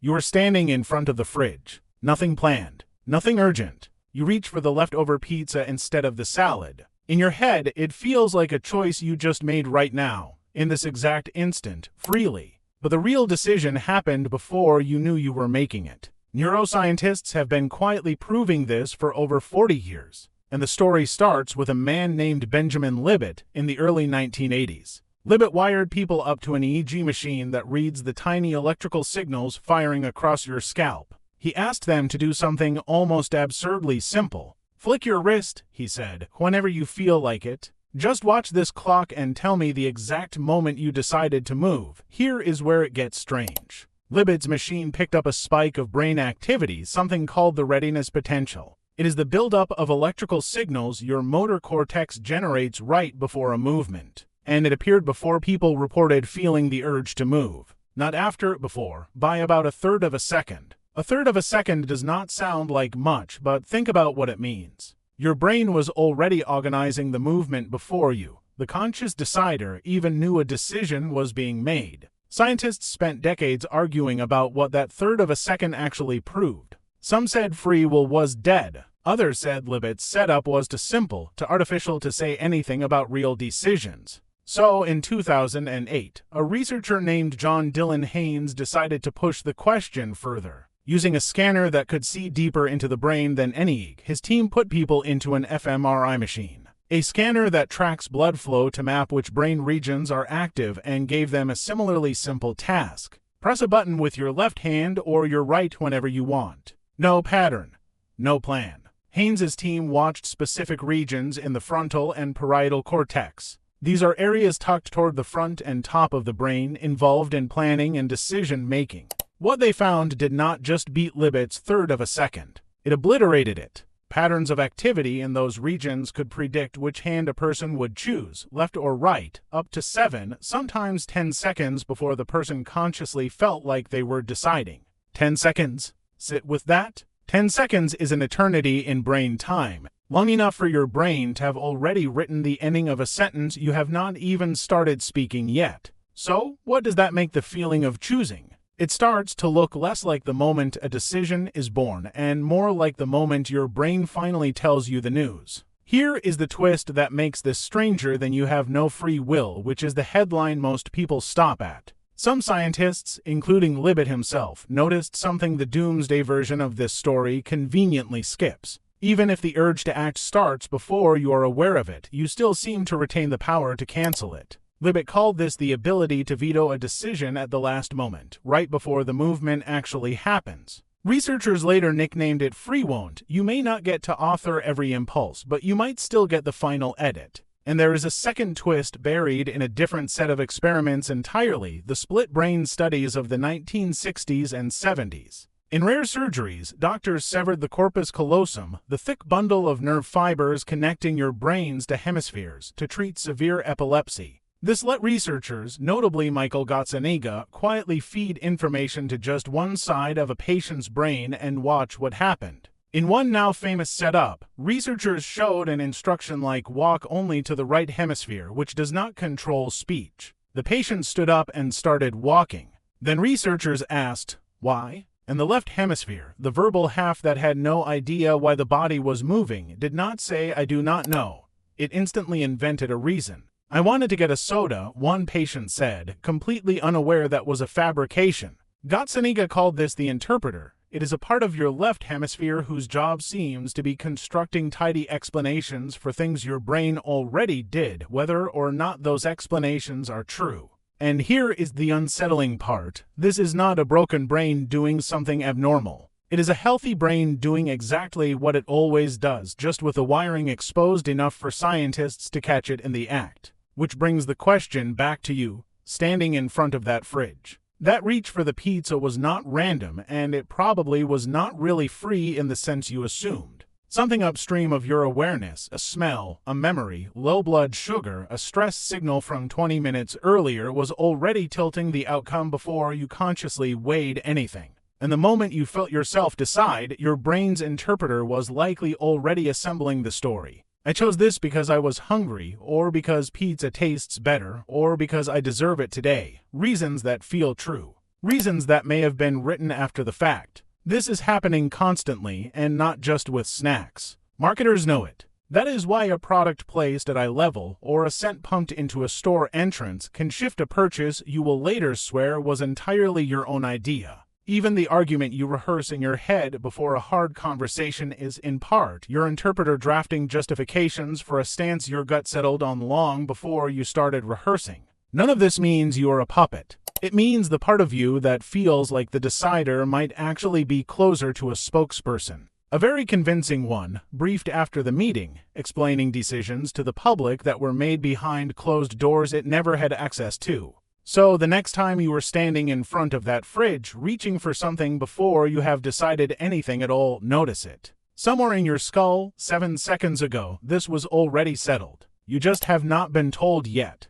You are standing in front of the fridge. Nothing planned. Nothing urgent. You reach for the leftover pizza instead of the salad. In your head, it feels like a choice you just made right now, in this exact instant, freely. But the real decision happened before you knew you were making it. Neuroscientists have been quietly proving this for over 40 years. And the story starts with a man named Benjamin Libet in the early 1980s. Libet wired people up to an EEG machine that reads the tiny electrical signals firing across your scalp. He asked them to do something almost absurdly simple. Flick your wrist, he said, whenever you feel like it. Just watch this clock and tell me the exact moment you decided to move. Here is where it gets strange. Libet's machine picked up a spike of brain activity, something called the readiness potential. It is the buildup of electrical signals your motor cortex generates right before a movement. And it appeared before people reported feeling the urge to move. Not after, before, by about a third of a second. A third of a second does not sound like much, but think about what it means. Your brain was already organizing the movement before you. The conscious decider even knew a decision was being made. Scientists spent decades arguing about what that third of a second actually proved. Some said free will was dead. Others said Libet's setup was too simple, too artificial to say anything about real decisions. So, in 2008, a researcher named John Dylan Haynes decided to push the question further. Using a scanner that could see deeper into the brain than any, his team put people into an fMRI machine, a scanner that tracks blood flow to map which brain regions are active, and gave them a similarly simple task. Press a button with your left hand or your right whenever you want. No pattern. No plan. Haynes's team watched specific regions in the frontal and parietal cortex. These are areas tucked toward the front and top of the brain, involved in planning and decision-making. What they found did not just beat Libet's third of a second. It obliterated it. Patterns of activity in those regions could predict which hand a person would choose, left or right, up to 7, sometimes 10 seconds before the person consciously felt like they were deciding. 10 seconds? Sit with that. 10 seconds is an eternity in brain time. Long enough for your brain to have already written the ending of a sentence you have not even started speaking yet. So, what does that make the feeling of choosing? It starts to look less like the moment a decision is born and more like the moment your brain finally tells you the news. Here is the twist that makes this stranger than you have no free will, which is the headline most people stop at. Some scientists, including Libet himself, noticed something the doomsday version of this story conveniently skips. Even if the urge to act starts before you are aware of it, you still seem to retain the power to cancel it. Libet called this the ability to veto a decision at the last moment, right before the movement actually happens. Researchers later nicknamed it free won't. You may not get to author every impulse, but you might still get the final edit. And there is a second twist buried in a different set of experiments entirely, the split brain studies of the 1960s and 70s. In rare surgeries, doctors severed the corpus callosum, the thick bundle of nerve fibers connecting your brains to hemispheres, to treat severe epilepsy. This let researchers, notably Michael Gazzaniga, quietly feed information to just one side of a patient's brain and watch what happened. In one now famous setup, researchers showed an instruction like walk only to the right hemisphere, which does not control speech. The patient stood up and started walking. Then researchers asked, why? And the left hemisphere, the verbal half that had no idea why the body was moving, did not say, I do not know. It instantly invented a reason. I wanted to get a soda, one patient said, completely unaware that was a fabrication. Gazzaniga called this the interpreter. It is a part of your left hemisphere whose job seems to be constructing tidy explanations for things your brain already did, whether or not those explanations are true. And here is the unsettling part. This is not a broken brain doing something abnormal. It is a healthy brain doing exactly what it always does, just with the wiring exposed enough for scientists to catch it in the act. Which brings the question back to you, standing in front of that fridge. That reach for the pizza was not random, and it probably was not really free in the sense you assumed. Something upstream of your awareness, a smell, a memory, low blood sugar, a stress signal from 20 minutes earlier was already tilting the outcome before you consciously weighed anything. And the moment you felt yourself decide, your brain's interpreter was likely already assembling the story. I chose this because I was hungry, or because pizza tastes better, or because I deserve it today. Reasons that feel true. reasons that may have been written after the fact. This is happening constantly and not just with snacks. Marketers know it. That is why a product placed at eye level or a scent pumped into a store entrance can shift a purchase you will later swear was entirely your own idea. Even the argument you rehearse in your head before a hard conversation is in part your interpreter drafting justifications for a stance your gut settled on long before you started rehearsing. None of this means you are a puppet. It means the part of you that feels like the decider might actually be closer to a spokesperson. A very convincing one, briefed after the meeting, explaining decisions to the public that were made behind closed doors it never had access to. So the next time you are standing in front of that fridge reaching for something before you have decided anything at all, notice it. Somewhere in your skull, 7 seconds ago, this was already settled. You just have not been told yet.